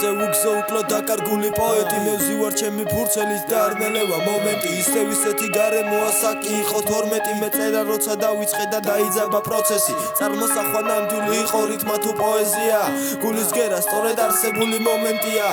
ასე უგზო უკლო დაკარგული პოეტი მე ვზივარ ჩემი ფურცელით და არ მელევა მომენტი ისევ ისეთი გარემოა საკი იყო 12 მე წერა როცა დავიწყე და დაიძაბა პროცესი წარმოსახვა ნამდვილი იყო რითმა თუ პოეზია გულის გერა სწორედ არსებული მომენტია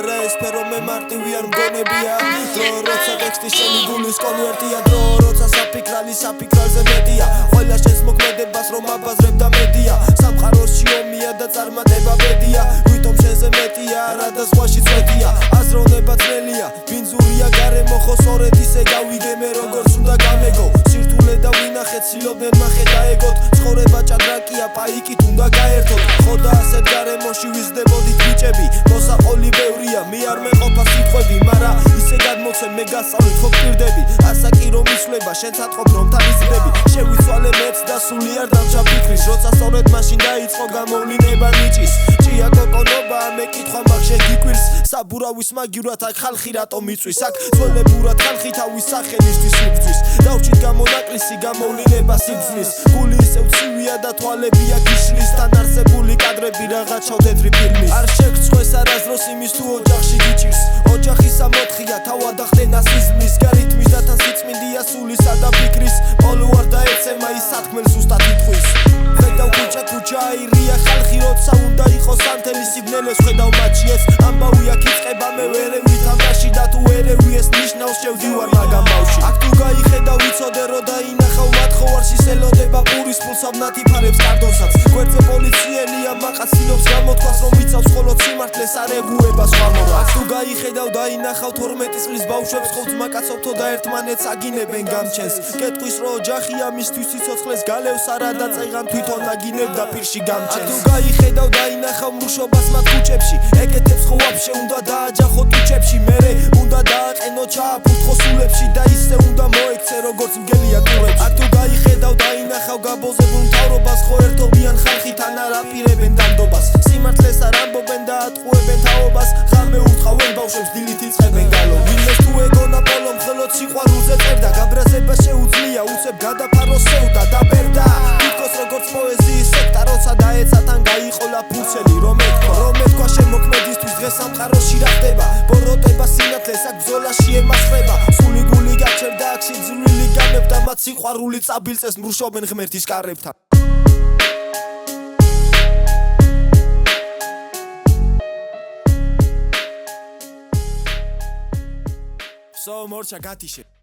რა ეს სფერო მე მარტივი არ მგონებია დრო როცა ტექსტი შენი გულის კონვერტია დრო როცა საფიქრალი საფიქრალზე მეტია ყველა შენს მოქმედებას რომ აბაზრებ და მედია სამყაროში ომია და წარმატება ბედია ვითომ შენზე მეტია რა და სხვაში წვეთია აზროვნება ძნელია ბინძურია გარემო ხო სწორედ ისე გავიგე მე როგორც უნდა გამეგო სირთულე და ვინახეთ ცილობდნენ მახე დაეგოთ ცხოვრება ჭადრაკია პაიკით უნდა გაერთოთ ხო და ასეთ გარემოში ვიზრდებოდით ბიჭები მოსაყოლი ბევრია მე არ მეყოფა სიტყვები მარა ისე გადმოცემ მე გასწავლით ხო გპირდები ასაკი რომ ისვლება შენ ცატყობ რომ თავიზდები შევიცვალე მეც და სული არ დამჭა ფიქრის როცა სწორედ მაშინ დაიწყო გამოვლინება ნიჭის ჭია კოკონობა მე კითხვა მაგ შენ გიკვირს საბურავის მაგივრად აქ ხალხი რატომ იწვის აქ ძველებურად ხალხი თავის სახელისთვის იბრძვის დავრჩით გამონაკლისი გამოვლინება სიბრძნის გული ისევ ცივია და თვალები აქ იშლის თან არსებული კადრები რაღაც ჩავდედრი ფილმის არ შეგწყვეს არასდროს იმის თუ ოჯახში გიჭირს ოჯახის ამოთხია თავად ახდენა სიზმის გარითმის და თან სიწმინდია სულისა და ფიქრის პოლუ არ დაეცემა ის სათქმელს ზუსტად იტყვის ხედავ ქუჩა აირია ხალხი როცა უნდა იყოს ანთელი სიგნელებს ხედავ მათში ეს ამბავი აქ იწყება მე ვერევი თამაში და თუ ვერევი ეს ნიშნავს შევდივარ მაგამ ბავში აქ თუ გაიხედავ ვიცოდე რომ დაინახავ მათ ხოვარში სელოდება პურის ფულსაბნათი ფარებს კარდონსაც გვერდზე პოლიციელია მაღაცინობს გამოთქვას რომ ვიცავს ხოლო სიმართლეს არ ეგუება სხვა მორა აქ თუ გაიხედავ დაინახავ 12 წლის ბავშვებს ხო ძმაკაცობთო და ერთმანეთს აგინებენ გამჩენს კეტყვის რომ ოჯახია მისთვის სიცოცხლეს გალევს არა დაწეღან თვითონ აგინებდა პირში გამჩენს აქ თუ გაიხედავ დაინახავ მრუშობას მათ ქუჩებში ეკეთებს ხო ვაფშე უნდა დააჯახო ტუჩებში მერე უნდა დააყენო ჩააფუთხო სულებში და ისე უნდა მოექცე როგორც მგელია ტურებში აქ თუ გაიხედავ დაინახავ გაბოზებულ მთავრობას ხო ერთობიან ხალხი თან არ აპირებენ დანდობას სიმართლეს არ ამბობენ და ატყუებენ თაობას ღამე უთყავენ ბავშვებს დილით იწყებენ გალო ვინმეს თუ ეგონა პოლო მხოლოდ სიყვარულზე წერდა გაბრაზება შეუძლია უცებ გადაფაროს სევდა და ბერდა თვითონ როგორც პოეზიის სექტა როცა დაეცა თან გაიყოლა ფურცელი რომ ეთქვა შემოქმედისთვის დღეს სამყაროში რა ხდება ბოროტება სინათლეს აქ ბრძოლაში ემასრება სული გული გაჩერდა აქ სიძულვილი გამებდა მათ სიყვარული წაბილწეს მრუშობენ ღმერთის კარებთან So, morcha gatishe.